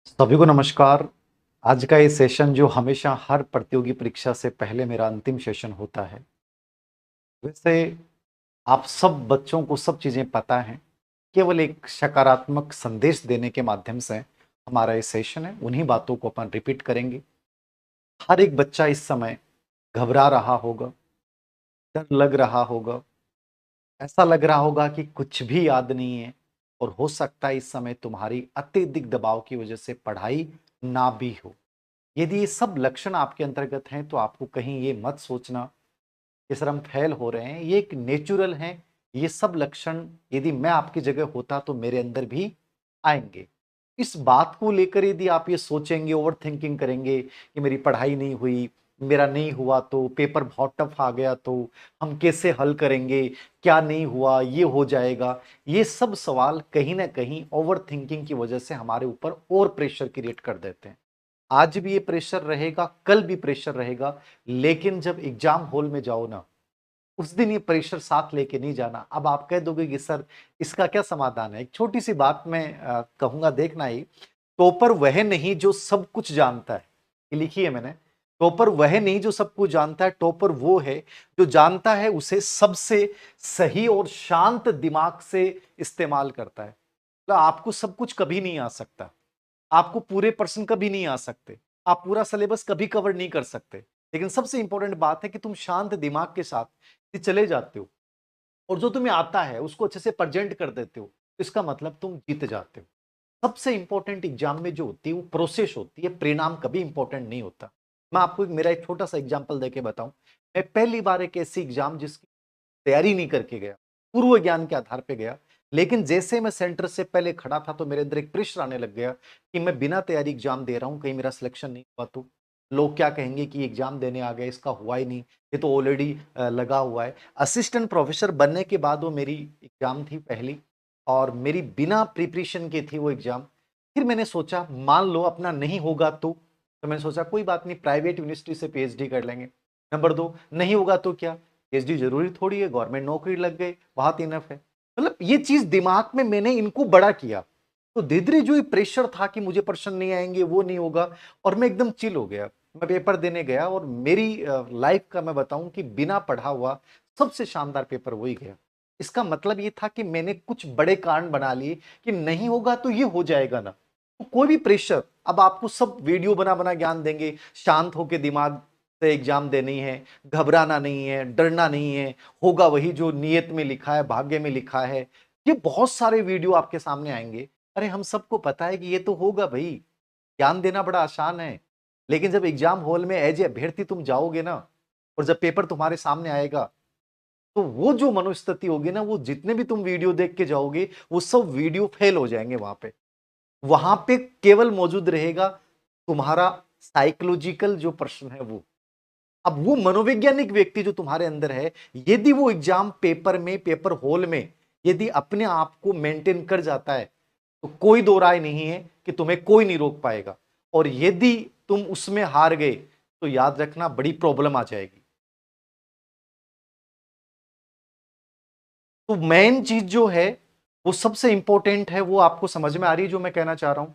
सभी को नमस्कार। आज का ये सेशन जो हमेशा हर प्रतियोगी परीक्षा से पहले मेरा अंतिम सेशन होता है। वैसे आप सब बच्चों को सब चीज़ें पता हैं। केवल एक सकारात्मक संदेश देने के माध्यम से हमारा ये सेशन है, उन्हीं बातों को अपन रिपीट करेंगे। हर एक बच्चा इस समय घबरा रहा होगा, डर लग रहा होगा, ऐसा लग रहा होगा कि कुछ भी याद नहीं है और हो सकता है इस समय तुम्हारी अत्यधिक दबाव की वजह से पढ़ाई ना भी हो। यदि ये सब लक्षण आपके अंतर्गत हैं तो आपको कहीं ये मत सोचना कि सर हम फेल हो रहे हैं, ये एक नेचुरल है। ये सब लक्षण यदि मैं आपकी जगह होता तो मेरे अंदर भी आएंगे। इस बात को लेकर यदि आप ये सोचेंगे, ओवर थिंकिंग करेंगे कि मेरी पढ़ाई नहीं हुई, मेरा नहीं हुआ तो पेपर बहुत टफ आ गया तो हम कैसे हल करेंगे, क्या नहीं हुआ ये हो जाएगा, ये सब सवाल कहीं ना कहीं ओवर थिंकिंग की वजह से हमारे ऊपर और प्रेशर क्रिएट कर देते हैं। आज भी ये प्रेशर रहेगा, कल भी प्रेशर रहेगा, लेकिन जब एग्जाम हॉल में जाओ ना, उस दिन ये प्रेशर साथ लेके नहीं जाना। अब आप कह दोगे कि सर इसका क्या समाधान है? एक छोटी सी बात मैं कहूंगा, देखना ही। टॉपर वह नहीं जो सब कुछ जानता है, ये लिखी है मैंने। टॉपर वह नहीं जो सब कुछ जानता है, टॉपर वो है जो जानता है उसे सबसे सही और शांत दिमाग से इस्तेमाल करता है। मतलब आपको सब कुछ कभी नहीं आ सकता, आपको पूरे पर्सन कभी नहीं आ सकते, आप पूरा सिलेबस कभी कवर नहीं कर सकते, लेकिन सबसे इंपॉर्टेंट बात है कि तुम शांत दिमाग के साथ यदि चले जाते हो और जो तुम्हें आता है उसको अच्छे से प्रेजेंट कर देते हो, तो इसका मतलब तुम जीत जाते हो। सबसे इंपॉर्टेंट एग्जाम में जो होती है वो प्रोसेस होती है, परिणाम कभी इंपॉर्टेंट नहीं होता। मैं आपको मेरा एक छोटा सा एग्जाम्पल देके बताऊं। मैं पहली बार एक ऐसी एग्जाम जिसकी तैयारी नहीं करके गया, पूर्व ज्ञान के आधार पे गया, लेकिन जैसे मैं सेंटर से पहले खड़ा था तो मेरे अंदर एक प्रेशर आने लग गया कि मैं बिना तैयारी एग्जाम दे रहा हूं, कहीं मेरा सिलेक्शन नहीं हुआ तो लोग क्या कहेंगे कि एग्जाम देने आ गए, इसका हुआ ही नहीं, ये तो ऑलरेडी लगा हुआ है। असिस्टेंट प्रोफेसर बनने के बाद वो मेरी एग्जाम थी पहली, और मेरी बिना प्रिपरेशन की थी वो एग्जाम। फिर मैंने सोचा मान लो अपना नहीं होगा तो मैंने सोचा कोई बात नहीं, प्राइवेट यूनिवर्सिटी से पीएचडी कर लेंगे। नंबर दो, नहीं होगा तो क्या, पीएचडी जरूरी थोड़ी है, गवर्नमेंट नौकरी लग गई बहुत इनफ है। मतलब ये चीज दिमाग में मैंने इनको बड़ा किया, तो धीरे धीरे जो ये प्रेशर था कि मुझे प्रश्न नहीं आएंगे, वो नहीं होगा, और मैं एकदम चिल हो गया। मैं पेपर देने गया और मेरी लाइफ का मैं बताऊं कि बिना पढ़ा हुआ सबसे शानदार पेपर वही गया। इसका मतलब ये था कि मैंने कुछ बड़े कारण बना लिए कि नहीं होगा तो ये हो जाएगा ना, तो कोई भी प्रेशर। अब आपको सब वीडियो बना बना ज्ञान देंगे, शांत होकर दिमाग से एग्जाम देनी है, घबराना नहीं है, डरना नहीं है, होगा वही जो नियत में लिखा है, भाग्य में लिखा है। ये बहुत सारे वीडियो आपके सामने आएंगे। अरे हम सबको पता है कि ये तो होगा भाई, ज्ञान देना बड़ा आसान है, लेकिन जब एग्जाम हॉल में एज ए अभ्यर्थी तुम जाओगे ना, और जब पेपर तुम्हारे सामने आएगा, तो वो जो मनोस्थिति होगी ना, वो जितने भी तुम वीडियो देख के जाओगे वो सब वीडियो फेल हो जाएंगे। वहां पे केवल मौजूद रहेगा तुम्हारा साइकोलॉजिकल जो प्रश्न है वो। अब वो मनोवैज्ञानिक व्यक्ति जो तुम्हारे अंदर है, यदि वो एग्जाम पेपर में, पेपर हॉल में यदि अपने आप को मेंटेन कर जाता है, तो कोई दो राय नहीं है कि तुम्हें कोई नहीं रोक पाएगा। और यदि तुम उसमें हार गए तो याद रखना बड़ी प्रॉब्लम आ जाएगी। तो मेन चीज जो है वो सबसे इंपॉर्टेंट है, वो आपको समझ में आ रही है जो मैं कहना चाह रहा हूं,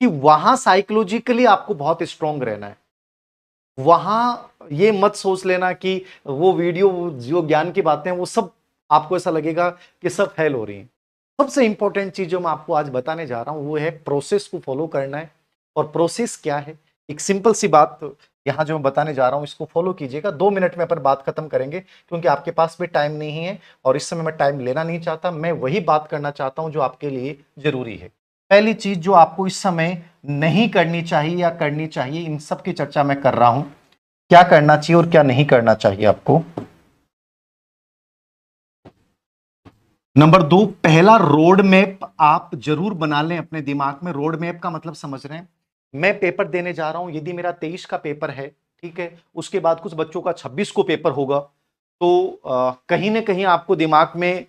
कि वहां साइकोलॉजिकली आपको बहुत स्ट्रांग रहना है। वहां ये मत सोच लेना कि वो वीडियो जो ज्ञान की बातें हैं वो सब आपको ऐसा लगेगा कि सब फेल हो रही हैं। सबसे इंपॉर्टेंट चीज जो मैं आपको आज बताने जा रहा हूं वो है प्रोसेस को फॉलो करना है। और प्रोसेस क्या है, एक सिंपल सी बात यहां जो मैं बताने जा रहा हूं इसको फॉलो कीजिएगा। 2 मिनट में अपन बात खत्म करेंगे, क्योंकि आपके पास भी टाइम नहीं है और इस समय मैं टाइम लेना नहीं चाहता, मैं वही बात करना चाहता हूं जो आपके लिए जरूरी है। पहली चीज जो आपको इस समय नहीं करनी चाहिए या करनी चाहिए, इन सब की चर्चा मैं कर रहा हूं। क्या करना चाहिए और क्या नहीं करना चाहिए आपको। नंबर दो, पहला रोड मैप आप जरूर बना लें अपने दिमाग में। रोड मैप का मतलब समझ रहे हैं, मैं पेपर देने जा रहा हूं, यदि मेरा 23 का पेपर है, ठीक है, उसके बाद कुछ बच्चों का 26 को पेपर होगा, तो कहीं ना कहीं आपको दिमाग में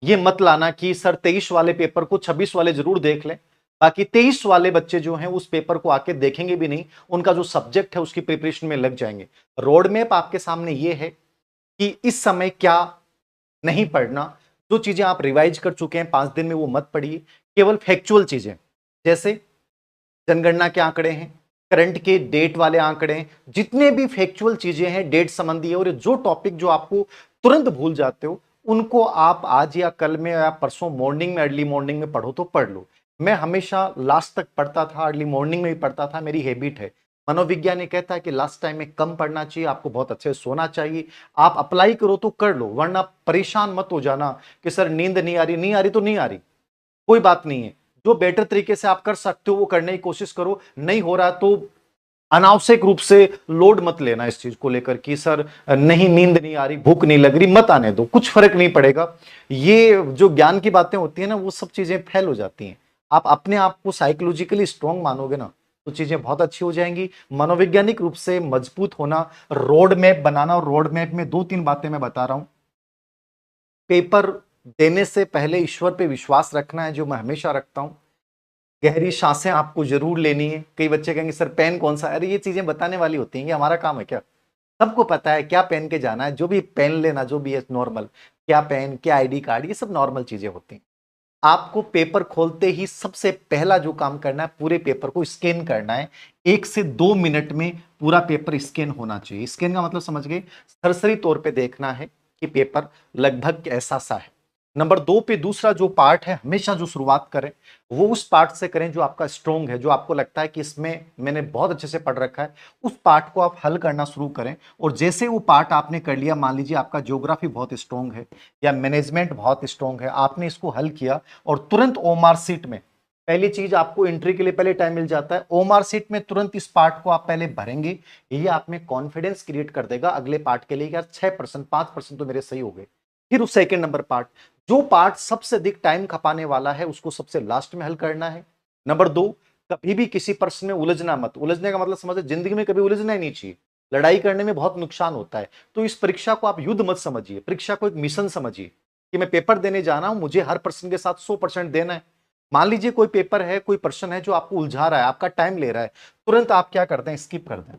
ये मत लाना कि सर 23 वाले पेपर को 26 वाले जरूर देख लें, बाकी 23 वाले बच्चे जो हैं उस पेपर को आके देखेंगे भी नहीं, उनका जो सब्जेक्ट है उसकी प्रिपरेशन में लग जाएंगे। रोड मैप आपके सामने ये है कि इस समय क्या नहीं पढ़ना। जो चीजें आप रिवाइज कर चुके हैं 5 दिन में वो मत पढ़िए, केवल फैक्चुअल चीजें। जैसे जनगणना के आंकड़े हैं, करंट के डेट वाले आंकड़े हैं, जितने भी फैक्चुअल चीजें हैं डेट संबंधी है, और जो टॉपिक जो आपको तुरंत भूल जाते हो उनको आप आज या कल में या परसों मॉर्निंग में, अर्ली मॉर्निंग में पढ़ो तो पढ़ लो। मैं हमेशा लास्ट तक पढ़ता था, अर्ली मॉर्निंग में भी पढ़ता था, मेरी हैबिट है। मनोविज्ञान ये कहता है कि लास्ट टाइम में कम पढ़ना चाहिए, आपको बहुत अच्छे से सोना चाहिए। आप अप्लाई करो तो कर लो, वरना परेशान मत हो जाना कि सर नींद नहीं आ रही, नहीं आ रही तो नहीं आ रही, कोई बात नहीं है। जो बेटर तरीके से आप कर सकते हो वो करने की कोशिश करो। नहीं हो रहा तो अनावश्यक रूप से लोड मत लेना इस चीज को लेकर कि सर नहीं, नींद नहीं आ रही, भूख नहीं लग रही, मत आने दो, कुछ फर्क नहीं पड़ेगा। ये जो ज्ञान की बातें होती है ना, वो सब चीजें फेल हो जाती हैं। आप अपने आप को साइकोलॉजिकली स्ट्रांग मानोगे ना तो चीजें बहुत अच्छी हो जाएंगी। मनोवैज्ञानिक रूप से मजबूत होना, रोड मैप बनाना, और रोड मैप में दो तीन बातें मैं बता रहा हूं। पेपर देने से पहले ईश्वर पे विश्वास रखना है, जो मैं हमेशा रखता हूं। गहरी सांसें आपको जरूर लेनी है। कई बच्चे कहेंगे सर पेन कौन सा, अरे ये चीजें बताने वाली होती हैं, ये हमारा काम है क्या? सबको पता है क्या पहन के जाना है, जो भी पेन लेना, जो भी है नॉर्मल, क्या पेन, क्या आईडी कार्ड, ये सब नॉर्मल चीजें होती हैं। आपको पेपर खोलते ही सबसे पहला जो काम करना है, पूरे पेपर को स्कैन करना है। 1 से 2 मिनट में पूरा पेपर स्कैन होना चाहिए। स्कैन का मतलब समझ गए, सरसरी तौर पे देखना है कि पेपर लगभग कैसा सा है। नंबर 2 पे दूसरा जो पार्ट है, हमेशा जो शुरुआत करें वो उस पार्ट से करें जो आपका स्ट्रोंग है, जो आपको लगता है कि इसमें मैंने बहुत अच्छे से पढ़ रखा है, उस पार्ट को आप हल करना शुरू करें। और जैसे वो पार्ट आपने कर लिया, मान लीजिए आपका ज्योग्राफी बहुत स्ट्रोंग है या मैनेजमेंट बहुत स्ट्रोंग है, आपने इसको हल किया और तुरंत ओमार सीट में, पहली चीज आपको एंट्री के लिए पहले टाइम मिल जाता है, ओमार सीट में तुरंत इस पार्ट को आप पहले भरेंगे। ये आप में कॉन्फिडेंस क्रिएट कर देगा अगले पार्ट के लिए, यार 6% 5% तो मेरे सही हो गए। फिर उस सेकंड नंबर पार्ट, जो पार्ट सबसे अधिक टाइम खपाने वाला है उसको सबसे लास्ट में हल करना है। नंबर 2, कभी भी किसी प्रश्न में उलझना मत। उलझने का मतलब समझे, जिंदगी में कभी उलझना ही नहीं चाहिए, लड़ाई करने में बहुत नुकसान होता है। तो इस परीक्षा को आप युद्ध मत समझिए, परीक्षा को एक मिशन समझिए कि मैं पेपर देने जा रहा हूं, मुझे हर प्रश्न के साथ 100% देना है। मान लीजिए कोई पेपर है, कोई प्रश्न है जो आपको उलझा रहा है, आपका टाइम ले रहा है, तुरंत आप क्या करते हैं, स्किप कर दें।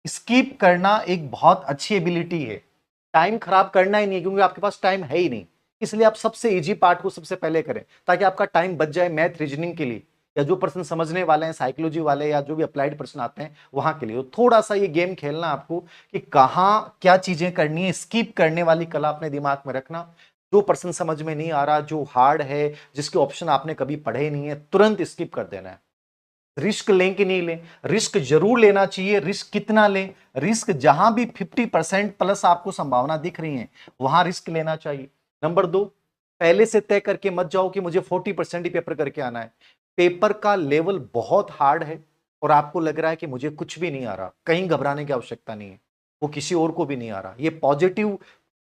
स्किप करना एक बहुत अच्छी एबिलिटी है। टाइम खराब करना ही नहीं, क्योंकि आपके पास टाइम है ही नहीं। इसलिए आप सबसे इजी पार्ट को सबसे पहले करें ताकि आपका टाइम बच जाए मैथ रीजनिंग के लिए, या जो प्रश्न समझने वाले हैं, साइकोलॉजी वाले, या जो भी अप्लाइड प्रश्न आते हैं वहां के लिए। तो थोड़ा सा ये गेम खेलना आपको कि कहां क्या चीजें करनी है, स्किप करने वाली कला अपने दिमाग में रखना। जो प्रश्न समझ में नहीं आ रहा, जो हार्ड है, जिसके ऑप्शन आपने कभी पढ़े नहीं है, तुरंत स्किप कर देना है। रिस्क लें कि नहीं लें? रिस्क जरूर लेना चाहिए। रिस्क कितना लें? रिस्क जहां भी 50% प्लस आपको संभावना दिख रही है वहां रिस्क लेना चाहिए। नंबर 2, पहले से तय करके मत जाओ कि मुझे 40% ही पेपर करके आना है। पेपर का लेवल बहुत हार्ड है और आपको लग रहा है कि मुझे कुछ भी नहीं आ रहा, कहीं घबराने की आवश्यकता नहीं है, वो किसी और को भी नहीं आ रहा। ये पॉजिटिव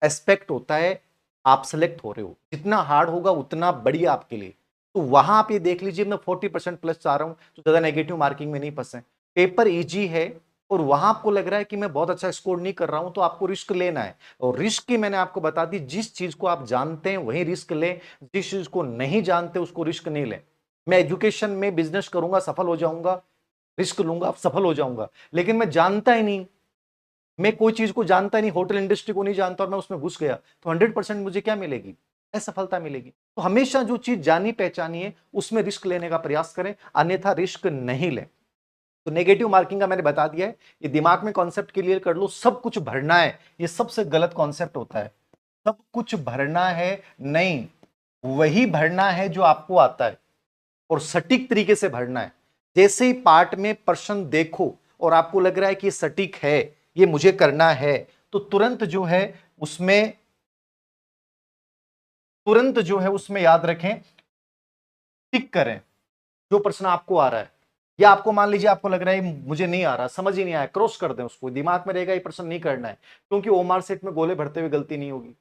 एस्पेक्ट होता है, आप सेलेक्ट हो रहे हो, जितना हार्ड होगा उतना बढ़िया आपके लिए। तो वहां आप ये देख लीजिए, मैं 40% प्लस चाह रहा हूं तो ज्यादा नेगेटिव मार्किंग में नहीं फंसे। पेपर इजी है और वहां आपको लग रहा है कि मैं बहुत अच्छा स्कोर नहीं कर रहा हूं, तो आपको रिस्क लेना है। और रिस्क की मैंने आपको बता दी, जिस चीज को आप जानते हैं वही रिस्क लें, जिस चीज को नहीं जानते उसको रिस्क नहीं लें। मैं एजुकेशन में बिजनेस करूंगा, सफल हो जाऊंगा, रिस्क लूंगा, सफल हो जाऊंगा। लेकिन मैं जानता ही नहीं, मैं कोई चीज को जानता ही नहीं, होटल इंडस्ट्री को नहीं जानता और मैं उसमें घुस गया, तो 100% मुझे क्या मिलेगी? असफलता मिलेगी। तो हमेशा जो चीज जानी पहचानी है उसमें रिस्क लेने का प्रयास करें, अन्यथा रिस्क नहीं लें। तो नेगेटिव मार्किंग का मैंने बता दिया है, ये दिमाग में कॉन्सेप्ट क्लियर कर लो। सब कुछ भरना है, ये सबसे गलत कॉन्सेप्ट होता है। सब कुछ भरना है नहीं, वही भरना है जो आपको आता है और सटीक तरीके से भरना है। जैसे ही पार्ट में प्रश्न देखो और आपको लग रहा है कि ये सटीक है, ये मुझे करना है, तो उसमें तुरंत जो है उसमें याद रखें, टिक करें जो प्रश्न आपको आ रहा है। या आपको मान लीजिए आपको लग रहा है मुझे नहीं आ रहा, समझ ही नहीं आया, क्रॉस कर दें उसको, दिमाग में रहेगा ये प्रश्न नहीं करना है, क्योंकि ओमार सेट में गोले भरते हुए गलती नहीं होगी।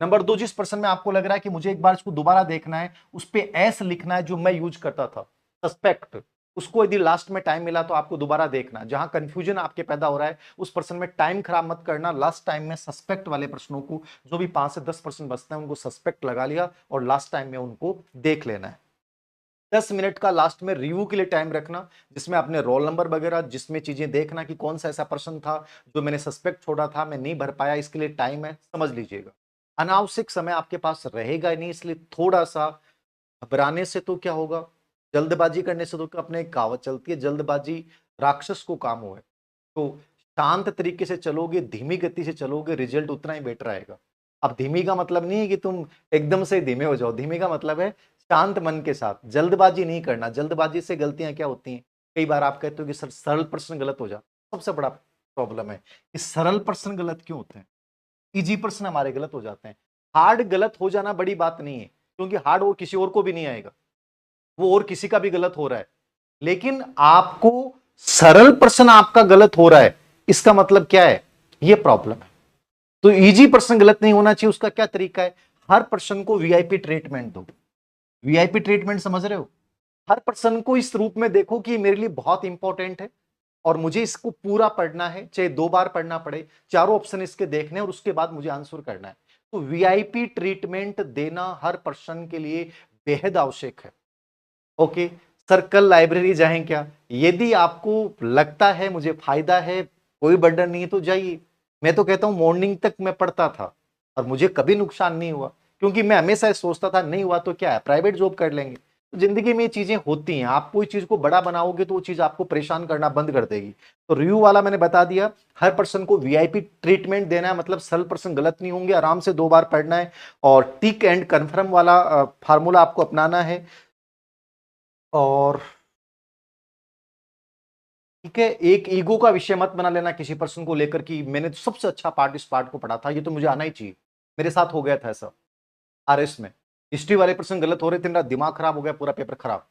नंबर 2, जिस प्रश्न में आपको लग रहा है कि मुझे एक बार इसको दोबारा देखना है, उस पे एस लिखना है जो मैं यूज करता था, सस्पेक्ट। उसको यदि लास्ट में टाइम मिला तो आपको दोबारा देखना। जहां कंफ्यूजन आपके पैदा हो रहा है उस प्रश्न में टाइम खराब मत करना, लास्ट टाइम में सस्पेक्ट वाले प्रश्नों को, जो भी 5 से 10% बचते हैं उनको सस्पेक्ट लगा लिया और लास्ट टाइम में उनको देख लेना है। 10 मिनट का लास्ट में रिव्यू के लिए टाइम रखना, जिसमें अपने रोल नंबर वगैरह, जिसमें चीजें देखना कि कौन सा ऐसा प्रश्न था जो मैंने सस्पेक्ट छोड़ा था, मैं नहीं भर पाया, इसके लिए टाइम है, समझ लीजिएगा। अनावश्यक समय आपके पास रहेगा नहीं, इसलिए थोड़ा सा घबराने से तो क्या होगा, जल्दबाजी करने से तो अपने एक कहावत चलती है, जल्दबाजी राक्षस को काम हो है। तो शांत तरीके से चलोगे, धीमी गति से चलोगे, रिजल्ट उतना ही बेटर आएगा। अब धीमी का मतलब नहीं है कि तुम एकदम से धीमे हो जाओ, धीमी का मतलब है शांत मन के साथ, जल्दबाजी नहीं करना। जल्दबाजी से गलतियां क्या होती हैं, कई बार आप कहते हो कि सर सरल प्रश्न गलत हो जाता, सबसे बड़ा प्रॉब्लम है कि सरल प्रश्न गलत क्यों होते हैं, इजी प्रश्न हमारे गलत हो जाते हैं। हार्ड गलत हो जाना बड़ी बात नहीं है, क्योंकि हार्ड वो किसी और को भी नहीं आएगा, वो और किसी का भी गलत हो रहा है। लेकिन आपको सरल प्रश्न आपका गलत हो रहा है, इसका मतलब क्या है, ये प्रॉब्लम है। तो इजी प्रश्न गलत नहीं होना चाहिए, उसका क्या तरीका है, हर प्रश्न को वीआईपी ट्रीटमेंट दो। वीआईपी ट्रीटमेंट समझ रहे हो, हर प्रश्न को इस रूप में देखो कि मेरे लिए बहुत इंपॉर्टेंट है और मुझे इसको पूरा पढ़ना है, चाहे 2 बार पढ़ना पड़े, चारों ऑप्शन इसके देखने और उसके बाद मुझे आंसर करना है। तो वीआईपी ट्रीटमेंट देना हर प्रश्न के लिए बेहद आवश्यक है। ओके सर, कल लाइब्रेरी जाएं क्या, यदि आपको लगता है मुझे फायदा है, कोई बर्डन नहीं है तो जाइए। मैं तो कहता हूं मॉर्निंग तक मैं पढ़ता था और मुझे कभी नुकसान नहीं हुआ, क्योंकि मैं हमेशा सोचता था नहीं हुआ तो क्या है, प्राइवेट जॉब कर लेंगे। तो जिंदगी में ये चीजें होती हैं, आप कोई चीज को बड़ा बनाओगे तो वो चीज आपको परेशान करना बंद कर देगी। तो रिव्यू वाला मैंने बता दिया, हर पर्सन को वीआईपी ट्रीटमेंट देना है, मतलब सरल पर्सन गलत नहीं होंगे, आराम से 2 बार पढ़ना है और टिक एंड कन्फर्म वाला फार्मूला आपको अपनाना है। और ठीक है, एक ईगो का विषय मत बना लेना किसी पर्सन को लेकर कि मैंने तो सबसे अच्छा पार्ट इस पार्ट को पढ़ा था, ये तो मुझे आना ही चाहिए। मेरे साथ हो गया था ऐसा आरएस में, हिस्ट्री वाले पर्सन गलत हो रहे थे, मेरा दिमाग खराब हो गया, पूरा पेपर खराब।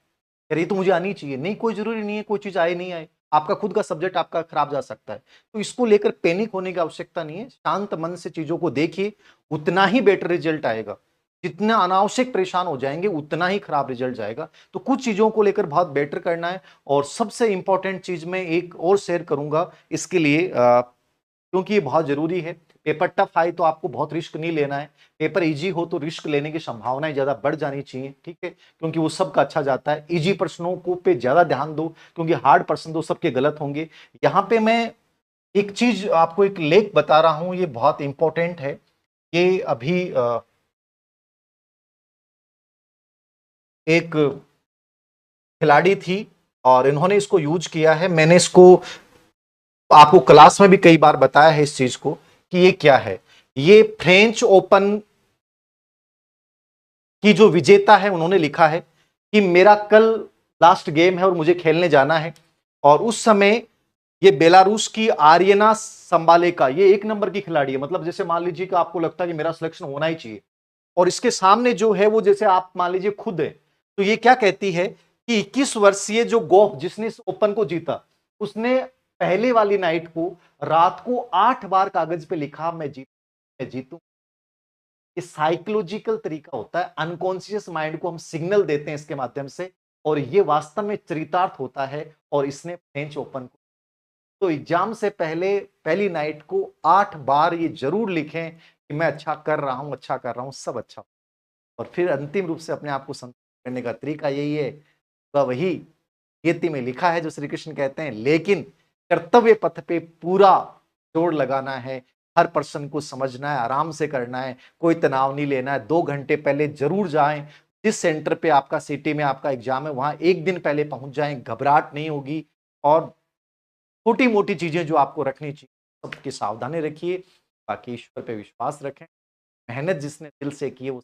यार ये तो मुझे आनी चाहिए, नहीं कोई जरूरी नहीं है, कोई चीज आए नहीं आए, आपका खुद का सब्जेक्ट आपका खराब जा सकता है। तो इसको लेकर पैनिक होने की आवश्यकता नहीं है, शांत मन से चीजों को देखिए, उतना ही बेटर रिजल्ट आएगा। जितना अनावश्यक परेशान हो जाएंगे उतना ही खराब रिजल्ट जाएगा। तो कुछ चीजों को लेकर बहुत बेटर करना है। और सबसे इंपॉर्टेंट चीज मैं एक और शेयर करूंगा इसके लिए, क्योंकि ये बहुत जरूरी है। पेपर टफ आए तो आपको बहुत रिस्क नहीं लेना है, पेपर इजी हो तो रिस्क लेने की संभावनाएं ज्यादा बढ़ जानी चाहिए, ठीक है, क्योंकि वो सबका अच्छा जाता है। इजी प्रश्नों को पे ज्यादा ध्यान दो, क्योंकि हार्ड प्रश्न तो सबके गलत होंगे। यहाँ पे मैं एक चीज आपको, एक लेख बता रहा हूं, ये बहुत इंपॉर्टेंट है। ये अभी एक खिलाड़ी थी और इन्होंने इसको यूज किया है, मैंने इसको आपको क्लास में भी कई बार बताया है इस चीज को कि ये क्या है। ये फ्रेंच ओपन की जो विजेता है उन्होंने लिखा है कि मेरा कल लास्ट गेम है और मुझे खेलने जाना है। और उस समय ये बेलारूस की आर्यना संबालेका, ये 1 नंबर की खिलाड़ी है, मतलब जैसे मान लीजिए कि आपको लगता है कि मेरा सिलेक्शन होना ही चाहिए, और इसके सामने जो है वो जैसे आप मान लीजिए खुद है। तो ये क्या कहती है कि 21 वर्षीय जो गोफ जिसने इस ओपन को जीता, उसने पहले वाली नाइट को रात को 8 बार कागज पे लिखा, मैं जीतूं। ये साइकोलॉजिकल तरीका होता है, अनकॉन्शियस माइंड को हम सिग्नल देते हैं इसके माध्यम से, और ये वास्तव में चरितार्थ होता है। और इसने फ्रेंच ओपन को, तो एग्जाम से पहले पहली नाइट को 8 बार ये जरूर लिखें कि मैं अच्छा कर रहा हूं, अच्छा कर रहा हूं, सब अच्छा। और फिर अंतिम रूप से अपने आप को संतुष्ट करने का तरीका यही है, तो वही गीति में लिखा है जो श्री कृष्ण कहते हैं, लेकिन कर्तव्य पथ पे पूरा जोर लगाना है, हर पर्सन को समझना है, आराम से करना है, कोई तनाव नहीं लेना है। 2 घंटे पहले जरूर जाएं, जिस सेंटर पे आपका सिटी में आपका एग्जाम है वहां 1 दिन पहले पहुंच जाएं, घबराहट नहीं होगी। और छोटी मोटी चीजें जो आपको रखनी चाहिए सबकी सावधानी रखिए, बाकी ईश्वर पे विश्वास रखें। मेहनत जिसने दिल से की है वो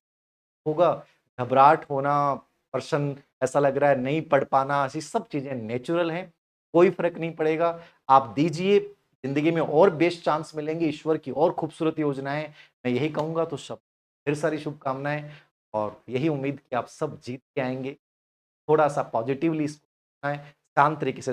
होगा। घबराहट होना, पर्सन ऐसा लग रहा है नहीं पढ़ पाना, ऐसी सब चीजें नेचुरल हैं, कोई फर्क नहीं पड़ेगा। आप दीजिए, जिंदगी में और बेस्ट चांस मिलेंगे, ईश्वर की और खूबसूरत योजनाएं, मैं यही कहूंगा। तो सब ढेर सारी शुभकामनाएं और यही उम्मीद कि आप सब जीत के आएंगे। थोड़ा सा पॉजिटिवली इसको शांत तरीके से